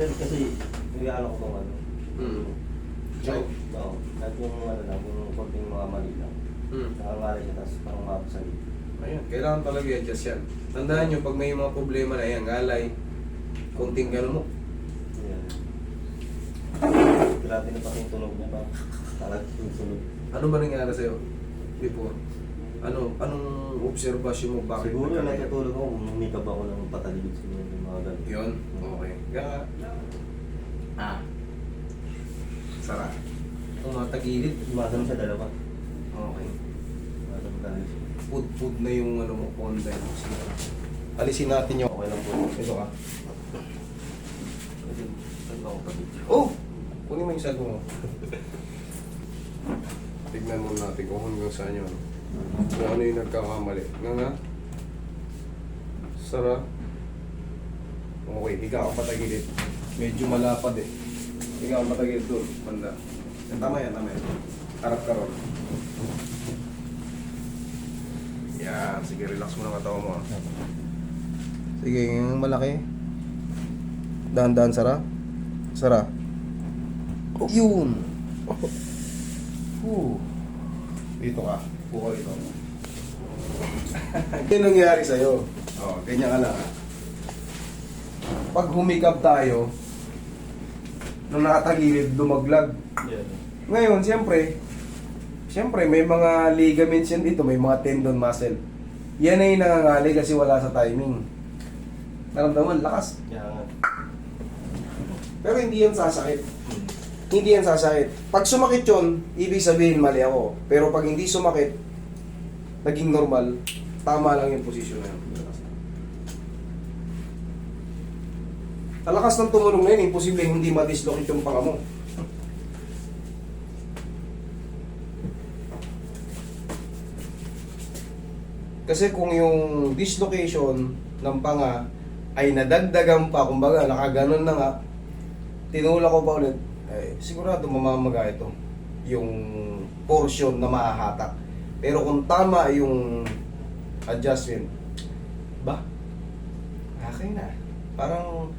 Sir, kasi nag-ano ko kung ano. So, Oo. Kahit yung ano lang, yung konting mga mali lang. Nakangari siya, tapos parang mapasali. ayun, kailangan talaga i-adjust yan. Tandaan nyo, pag may mga problema na yan, galay, konting gano'n mo. Yan. Grabe na pati yung tunog niya ba? Talag yung sunog. Ano ba nangyari sa'yo before? Anong observation mo? Bakit Siguro nagkakaya? natutulog ako, umikab ako ng pataligid siguro yung mga ganun. Yun? Okay. Sara. Kung mga tagilid. Umasam sa dalawa. Okay. Umasam dahil siya. Food na yung ano mo, content mo. Alisin natin yung... Okay lang po. Ito ka. Kasi, saan ako pagod? Oh! Kunin mo yung sago mo. Tignan mo natin kung hanggang saan yun. Kung ano yung nagkakamali. Nga. Sara. Okay, higa ka patagilid. Medyo malapad eh. Higa ka patagilid doon. Banda. Tama yan, tama yan. Harap ka ron. Yan. Sige, relax mo ng katawan mo. ah. Sige, yung malaki. Dahan-dahan, Sara. Sara. Yun. Dito ka. Buka dito. Ano yung nangyari sa'yo? Oh, ganyan ka lang. Pag humikap tayo, nung nakatagilid, lumaglag. Yeah. Ngayon, siyempre, may mga ligaments yan dito, may mga tendon muscle. Yan ay nangangali kasi wala sa timing. Naramdaman, lakas. Kaya nga. Pero hindi yan sasakit. Hindi yan sasakit. Pag sumakit yun, ibig sabihin mali ako. Pero pag hindi sumakit, naging normal, tama lang yung posisyon na yun. Sa lakas ng tumulong na yun, imposible hindi ma-dislocate yung panga mo. Kasi kung yung dislocation ng panga ay nadagdagan pa, kumbaga nakaganon na nga, tinula ko pa ulit, eh, sigurado mamamaga ito yung portion na mahahatak. Pero kung tama yung adjustment, okay na. Parang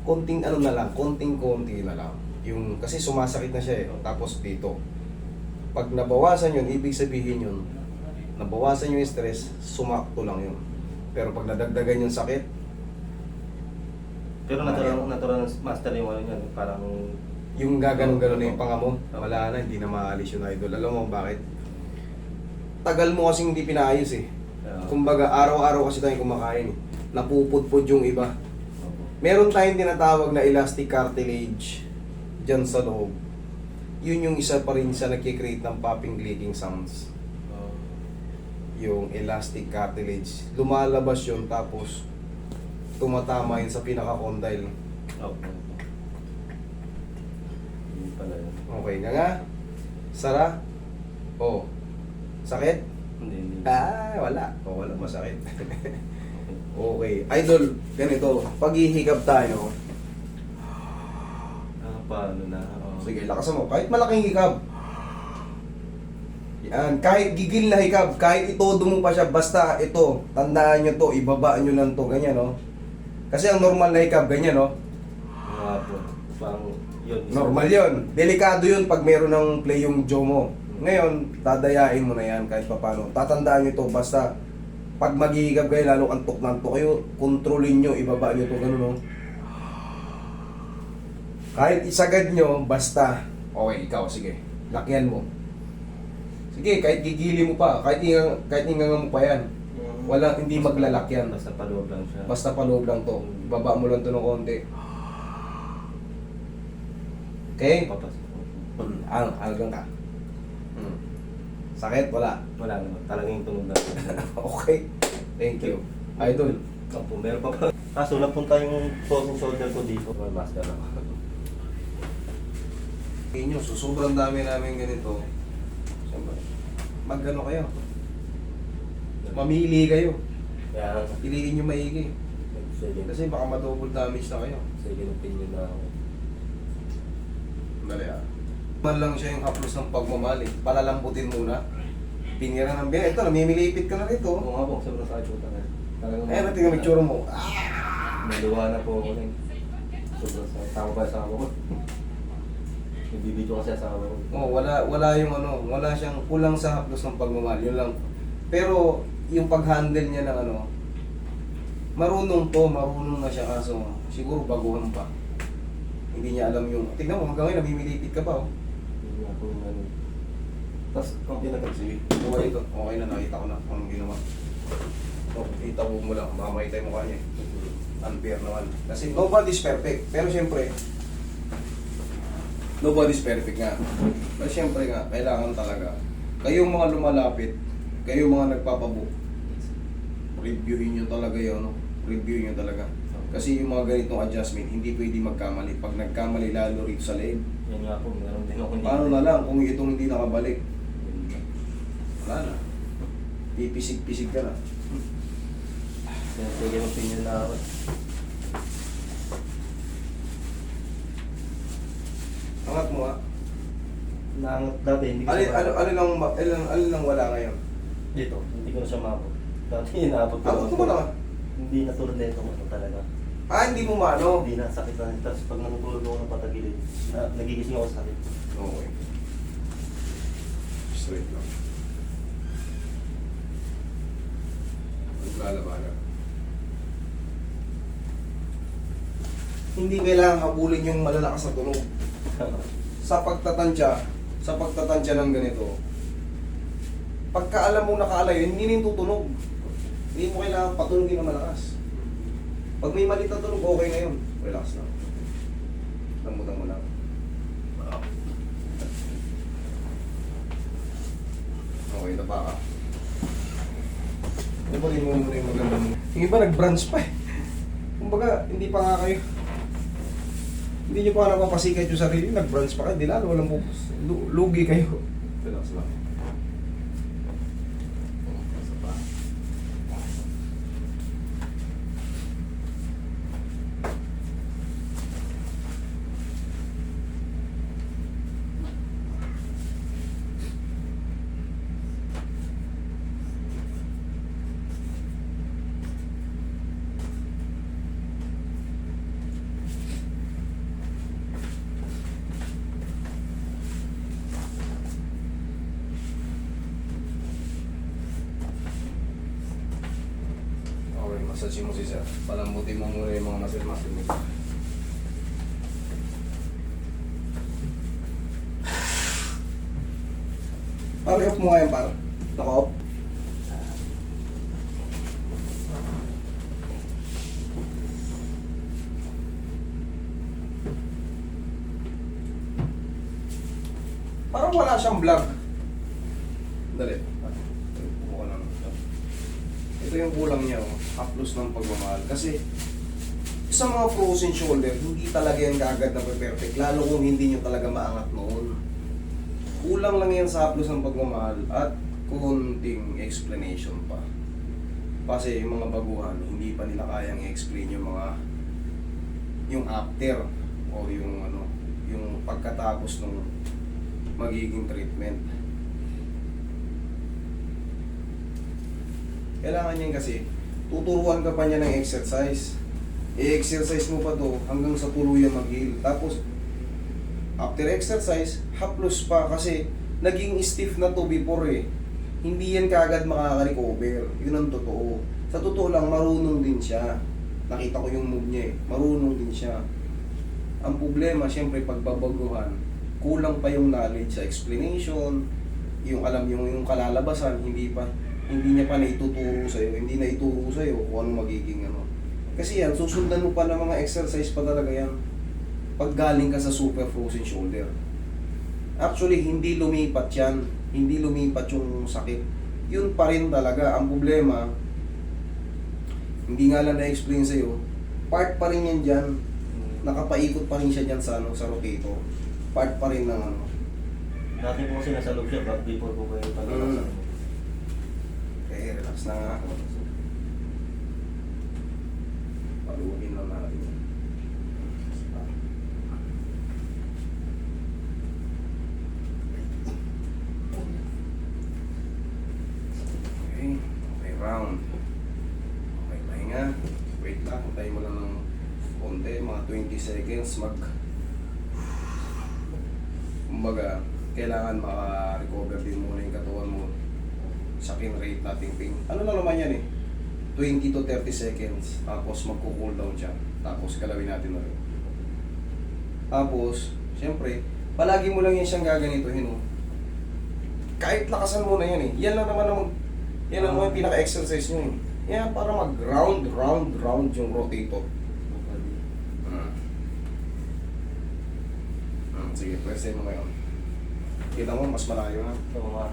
konting ano na lang, konting-konti na lang. Yung, kasi sumasakit na siya eh. Tapos dito, pag nabawasan yun, ibig sabihin yun, nabawasan yung stress, sumakto lang yun. Pero pag nadagdagan yung sakit, Pero natural master yung ano niya, parang... yung gaganon-ganon na yung panga mo, wala na, hindi na maalis yung idol. Alam mo bakit? Tagal mo kasing hindi pinaayos eh. Kumbaga, araw-araw kasi tayo kumakain eh. Napupudpud yung iba. Meron tayong tinatawag na elastic cartilage dyan sa loob. Yun yung isa pa rin sa nagkikreate ng popping clicking sounds. Yung elastic cartilage. Lumalabas yun tapos tumatama yun sa pinaka-condyle. Okay. Hindi pala yun. Okay nga. Sara? Oh. Sakit? Hindi. Wala. Wala masakit. Okay. Idol, ganito. Pag hihigab tayo, Paano na? sige, lakasan mo. Kahit malaking hikab. Yan. Kahit gigil na hikab, kahit itodo mo pa siya, basta ito, tandaan nyo to, ibaba nyo lang to, ganyan, no? Kasi ang normal na hikab, ganyan, no? Mga po. Parang yun. Normal yun. Delikado yun pag meron ng play yung jaw mo. Ngayon, dadayain mo na yan kahit papano. Tatandaan nyo to, basta pag maghihigab kayo, lalo antok na antok kayo, kontrolin nyo, ibaba nyo to, ganun, no? Kahit isagad nyo, basta, okay, ikaw, sige, lakyan mo. Sige, kahit gigili mo pa, kahit inganga mo pa yan, wala, hindi maglalakyan. Basta paloob lang siya. Basta paloob lang to. Ibaba mo lang to ng konti. Okay? Papasok. Hanggang ka. Sakit? Wala. Wala naman. Talagang yung tunog na. Okay. Thank you. Idol. Opo, meron pa pa. Kaso napunta yung frozen shoulder ko dito. May master ako. Inyo, so sobrang dami namin ganito. Siyempre, mag-ano kayo? Mamili kayo. Kaya, Piliin nyo maigi. sige. Kasi baka ma-double damage na kayo. Sige, opinion na ako. Dali ah. Man lang siya yung haplos ng pagmamali. Palalambutin muna. Pinira ng biya. Ito, namimilipit ka na rito. Oo nga po, sobrang sakit po talaga. Talagang... Ayan, natin yung itsura mo. Naluwa na po ako rin. Sobrang sa tama ba sa ako ko? Nagbibidyo kasi asawa ko. Oh, wala yung ano, wala siyang kulang sa haplos ng pagmamahal, yun lang. Pero yung pag-handle niya ng ano, marunong na siya kaso siguro baguhan pa. Hindi niya alam yung, tignan mo hanggang ngayon namimilipit ka pa oh. Hindi nga po yung ano. Tapos, kung pinagkagsige. Okay na, nakita ko na kung anong ginawa. Oh, kita mo lang, mamay tayo mukha niya eh. Unfair naman. Kasi nobody's perfect. Pero siyempre, nobody's perfect nga. Pero siyempre nga, kailangan talaga. Kayong mga lumalapit, kayong mga nagpapabook, reviewin nyo talaga yun. No? Reviewin nyo talaga. Kasi yung mga ganitong adjustment, hindi pwede magkamali. Pag nagkamali, lalo rito sa leeg. Yan nga po, meron din ako hindi. Paano na lang kung itong hindi nakabalik? Wala na. Pipisig-pisig ka na. Yan, sige mo opinion na ako. Angat mo nga. Naangat dati, hindi ko Alin, siya alin lang wala ngayon? Dito, hindi ko na siya maabot. Dati inaabot ko. Abot mo naman. Hindi natulad na itong ano talaga. Hindi mo maano. Hindi na, sakit na. Tapos pag natutulog ako ng patagilid, nagigising ako sa sakit. Okay. Straight lang. Naglalabanan. Hindi kailangan habulin yung malalakas na tunog. Sa pagtatansya ng ganito, pagka alam mo nakalayo, hindi na yung tutunog. Hindi mo kailangan patunogin na malakas. Pag may malit na tunog, okay na yun. Relax lang. Lambutan mo lang. Okay, napa ka. Hindi pa rin mo muna yung maganda mo. Yung iba nag-branch pa eh. Kumbaga, hindi pa nga kayo. Hindi nyo pa nga napapasikat yung sarili, nag-branch pa kayo, di lalo walang lugi kayo. Relax lang. Okay, massage mo si sir. Palambutin mo muna yung mga muscle mo. Pare-off mo nga yan, pare. Naka-off. Parang wala siyang vlog. Dali. Buka lang. Ito yung kulang niya, oh. Haplos ng pagmamahal. Kasi sa mga frozen shoulder, hindi talaga yan kagad na perfect. Lalo kung hindi nyo talaga maangat noon. Kulang lang yan sa haplos ng pagmamahal at konting explanation pa. Kasi yung mga baguhan, hindi pa nila kayang i-explain yung after o yung pagkatapos ng magiging treatment. Kailangan niyan kasi tuturuan ka pa niya ng exercise. I-exercise mo pa to hanggang sa tuluyan mag-heal. Tapos after exercise, haplos pa kasi naging stiff na to before eh. Hindi yan kaagad makaka-recover. Yun ang totoo. Sa totoo lang, marunong din siya. Nakita ko yung move niya eh. Marunong din siya. Ang problema, syempre, pagbabaguhan, kulang pa yung knowledge sa explanation, yung alam yung kalalabasan, hindi niya pa naituturo sa'yo. Hindi na ituro sa'yo kung ano magiging ano. Kasi yan, susundan mo pa ng mga exercise pa talaga yan. Pag galing ka sa super frozen shoulder. Actually, hindi lumipat yan. Hindi lumipat yung sakit. Yun pa rin talaga. Ang problema, hindi nga lang na-explain sa'yo, part pa rin yan dyan. Nakapaikot pa rin siya dyan sa rotator. Part pa rin ng ano. Dati po kasi nasa loob siya, but before po kayo talaga. Okay, relax na nga. Paluwagin lang natin yan. Okay, round. Okay, pahinga. Wait lang, tayo mo lang ng konti, mga 20 seconds kumbaga, kailangan maka-recover din muna yung katawan mo sa kin rate nating ping. Ano na naman yan 20 to 30 seconds. Tapos magko-cool down siya. Tapos galawin natin na rin. Tapos, siyempre, palagi mo lang yan siyang gaganituhin. Kahit lakasan mo na yan Yan lang naman yung pinaka-exercise nyo Yan, para mag-round yung rotator. Sige, press mo ngayon. Kita mo, mas malayo na. Oo nga.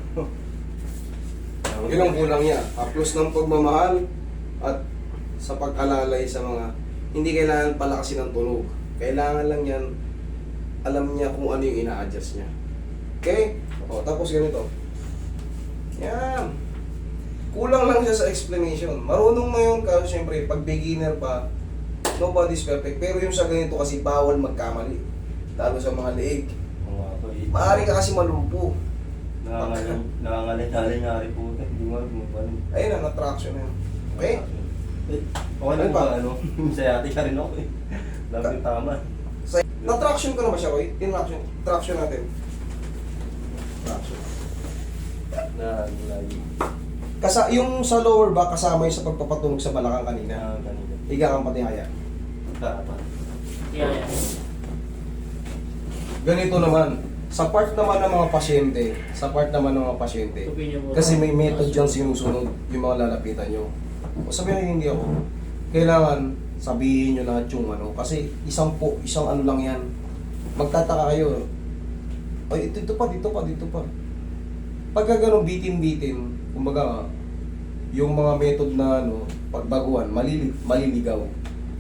Yun ang kulang niya. Haplos ng pagmamahal at sa pag-alalay sa mga hindi kailangan palakasin ng tunog. Kailangan lang yan, alam niya kung ano yung ina-adjust niya. Okay? O, tapos ganito. Yan. Kulang lang siya sa explanation. Marunong na yun kasi syempre, pag beginner pa, nobody's perfect. Pero yung sa ganito kasi bawal magkamali. Lalo sa mga leeg. Oo nga po. Maaari ka kasi malumpo. Nangangalit-halit po. Hindi mo alam. Ayun na, na-traction na yun. Okay? Okay lang ba? Sayati ka rin ako Dami tama. Na-traction ko na ba siya, Roy? Traction natin. Traction. Lagi. Yung sa lower back, kasama yung sa pagpapatunog sa balakang kanina. Ganito. Higa kang pati haya. Dapat. Yeah. Ganito naman. Sa part naman ng mga pasyente, kasi may method dyan sinusunod yung mga lalapitan nyo. O sabihin nyo, hindi ako. Kailangan sabihin nyo lahat yung kasi isang ano lang yan. Magtataka kayo. Ay, dito pa. Pagka ganun bitin, kumbaga, yung mga method na pagbaguhan, maliligaw.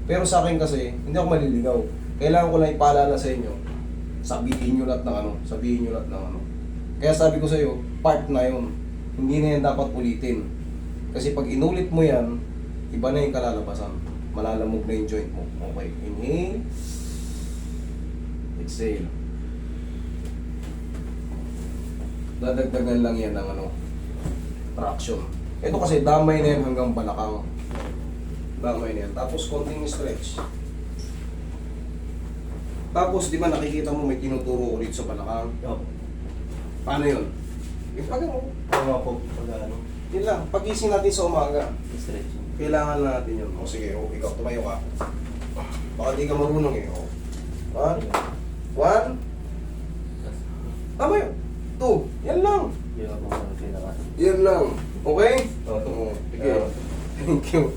Pero sa akin kasi, hindi ako maliligaw. Kailangan ko lang ipaalala sa inyo, sabihin nyo lahat ng Kaya sabi ko sa iyo, part na yun. Hindi na yan dapat ulitin. Kasi pag inulit mo yan, iba na yung kalalabasan. Malalamog na yung joint mo. Okay, inhale. Exhale. Dadagdagan lang yan ng traction. Ito kasi damay na yan hanggang balakang. Damay na yan. Tapos konting stretch. Tapos di ba nakikita mo may tinuturo ulit sa balakang? Oo. Paano yun? Yung pag Oo nga po. Pag yun lang. Pag-gising natin sa umaga, stretching. kailangan na natin yun. O sige, ikaw tumayo ka. Baka di ka marunong One. Tama yun. Two. Yan lang. Yan ako kailangan. Yan lang. Okay? Oo. Sige. Thank you.